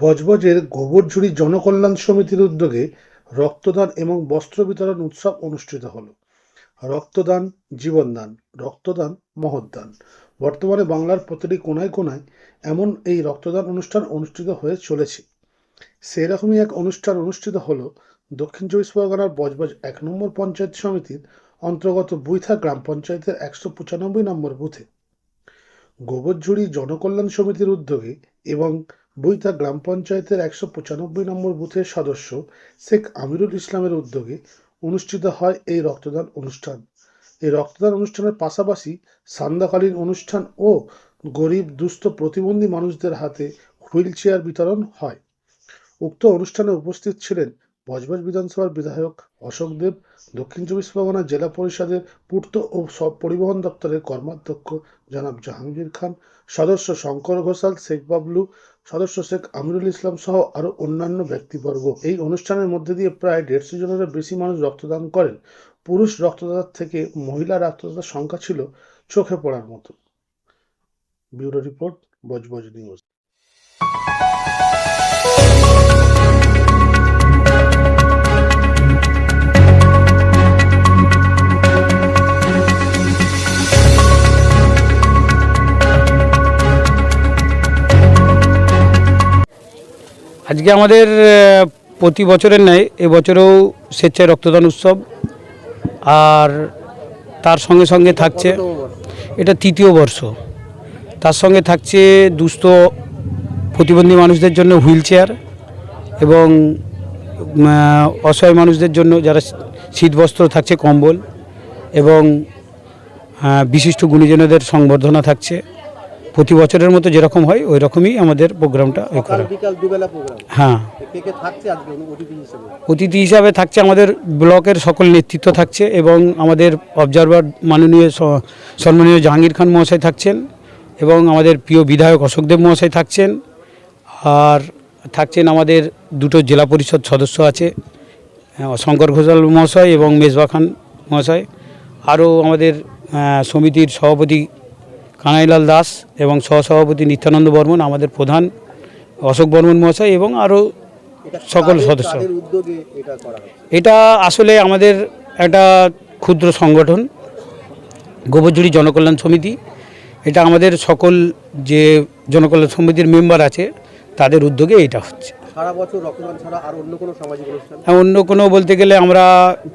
বজবজের গোবরঝুড়ি জনকল্যাণ সমিতির উদ্যোগে রক্তদান এবং বস্ত্র বিতরণ উৎসব অনুষ্ঠিত হলো। রক্তদান জীবনদান, রক্তদান মহৎদান। বর্তমানে বাংলার প্রতিটি কোনায় কোনায় এমন এই রক্তদান অনুষ্ঠান অনুষ্ঠিত হয়ে চলেছে। সেরকমই এক অনুষ্ঠান অনুষ্ঠিত হলো দক্ষিণ চব্বিশ পরগনার বজবজ ১ নম্বর পঞ্চায়েত সমিতির অন্তর্গত বুইথা গ্রাম পঞ্চায়েতের ১৯৫ নম্বর বুথে। গোবরঝুড়ি জনকল্যাণ সমিতির উদ্যোগে এবং বুইথা গ্রাম পঞ্চায়েতের ১৯৫ নম্বর বুথের সদস্য শেখ আমিরুল ইসলামের উদ্যোগে অনুষ্ঠিত হয় এই রক্তদান অনুষ্ঠান। এই রক্তদান অনুষ্ঠানের পাশাপাশি সান্ধ্যকালীন অনুষ্ঠান ও গরিব দুস্থ প্রতিবন্ধী মানুষদের হাতে হুইল চেয়ার বিতরণ হয়। উক্ত অনুষ্ঠানে উপস্থিত ছিলেন বজবজ বিধানসভার বিধায়ক অশোক দেব, দক্ষিণ চব্বিশ পরগনা জেলা পরিষদের পূর্ত ও পরিবহন দপ্তরের কর্মাধ্যক্ষ জনাব জাহাঙ্গীর খান, সদস্য শঙ্কর ঘোষাল, শেখ বাবলু, সদস্য শেখ আমিরুল ইসলাম সহ আরও অন্যান্য ব্যক্তিবর্গ। এই অনুষ্ঠানের মধ্যে দিয়ে প্রায় ১৫০ জনেরও বেশি মানুষ রক্তদান করেন। পুরুষ রক্তদাতার থেকে মহিলা রক্তদাতার সংখ্যা ছিল চোখে পড়ার মতো। Bureau report, Budge Budge news. আজকে আমাদের প্রতি বছরের ন্যায় এবছরেও স্বেচ্ছায় রক্তদান উৎসব, আর তার সঙ্গে সঙ্গে থাকছে, এটা ৩য় বর্ষ, তার সঙ্গে থাকছে দুস্থ প্রতিবন্ধী মানুষদের জন্য হুইল চেয়ার এবং অসহায় মানুষদের জন্য যারা শীতবস্ত্র থাকছে, কম্বল, এবং বিশিষ্ট গুণীজনদের সংবর্ধনা থাকছে। প্রতি বছরের মতো যেরকম হয় ওই রকমই আমাদের প্রোগ্রামটা করা। হ্যাঁ, অতিথি হিসাবে থাকছে আমাদের ব্লকের সকল নেতৃত্ব থাকছে এবং আমাদের অবজারভার মাননীয় সম্মানীয় জাহাঙ্গীর খান মহাশয় থাকছেন এবং আমাদের প্রিয় বিধায়ক অশোক দেব মহাশয় থাকছেন। আর থাকছেন আমাদের দুটো জেলা পরিষদ সদস্য আছে, শঙ্কর ঘোষাল মহাশয় এবং মেজবা খান মহাশয়। আরও আমাদের সমিতির সভাপতি কানাইলাল দাস এবং সহসভাপতি নিত্যানন্দ বর্মন, আমাদের প্রধান অশোক বর্মন মহাশয় এবং আরও সকল সদস্য। এটা আসলে আমাদের একটা ক্ষুদ্র সংগঠন, গোবরঝুড়ি জনকল্যাণ সমিতি। এটা আমাদের সকল যে জনকল্যাণ সমিতির মেম্বার আছে তাদের উদ্যোগে এটা হচ্ছে। সারা বছর রক্তদান ছাড়া আর অন্য কোনো সামাজিক অনুষ্ঠান? অন্য কোনো বলতে গেলে আমরা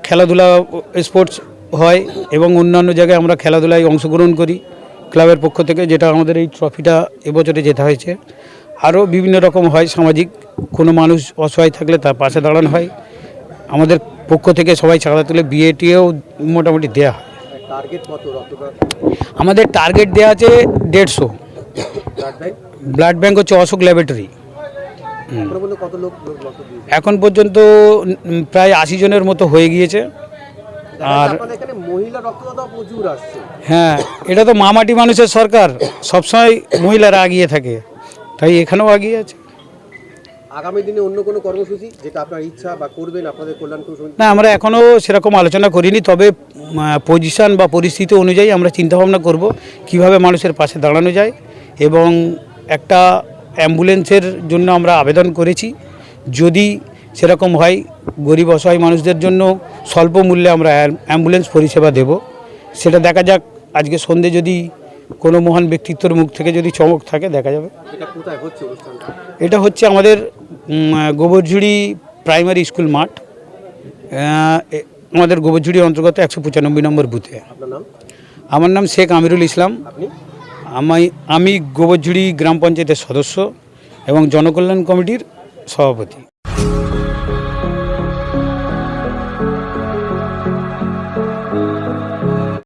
খেলাধুলা, স্পোর্টস হয় এবং অন্যান্য জায়গায় আমরা খেলাধুলায় অংশগ্রহণ করি ক্লাবের পক্ষ থেকে, যেটা আমাদের এই ট্রফিটা এবছরে জেতা হয়েছে। আরও বিভিন্ন রকম হয়, সামাজিক কোনো মানুষ অসহায় থাকলে তার পাশে দাঁড়ানো হয়। আমাদের পক্ষ থেকে সবাই চাঁদা তুলে বিয়েটিও মোটামুটি দেওয়া হয়। আমাদের টার্গেট দেওয়া আছে 150। ব্লাড ব্যাঙ্ক হচ্ছে অশোক ল্যাবরেটরি। এখন পর্যন্ত প্রায় 80 জনের মতো হয়ে গিয়েছে। আর হ্যাঁ, এটা তো মামাটি মানুষের সরকার, সবসময় মহিলারা আগিয়ে থাকে, তাই এখানেও আগিয়ে আছে। আগামী দিনে অন্য কোনো কর্মসূচি যেটা আপনার ইচ্ছা বা করবেন আপনাদের কল্যাণ? না, আমরা এখনও সেরকম আলোচনা করিনি, তবে পজিশন বা পরিস্থিতি অনুযায়ী আমরা চিন্তাভাবনা করব কিভাবে মানুষের পাশে দাঁড়ানো যায়। এবং একটা অ্যাম্বুলেন্সের জন্য আমরা আবেদন করেছি, যদি সেরকম হয় গরিব অসহায় মানুষদের জন্য স্বল্প মূল্যে আমরা অ্যাম্বুলেন্স পরিষেবা দেব। সেটা দেখা যাক, আজকে সন্ধে যদি কোনো মহান ব্যক্তিত্বের মুখ থেকে যদি চমক থাকে দেখা যাবে। এটা হচ্ছে আমাদের গোবরঝুড়ি প্রাইমারি স্কুল মাঠ, আমাদের গোবরঝুড়ি অন্তর্গত ১৯৫ নম্বর বুথে। আমার নাম শেখ আমিরুল ইসলাম। আমি গোবরঝুড়ি গ্রাম পঞ্চায়েতের সদস্য এবং জনকল্যাণ কমিটির সভাপতি।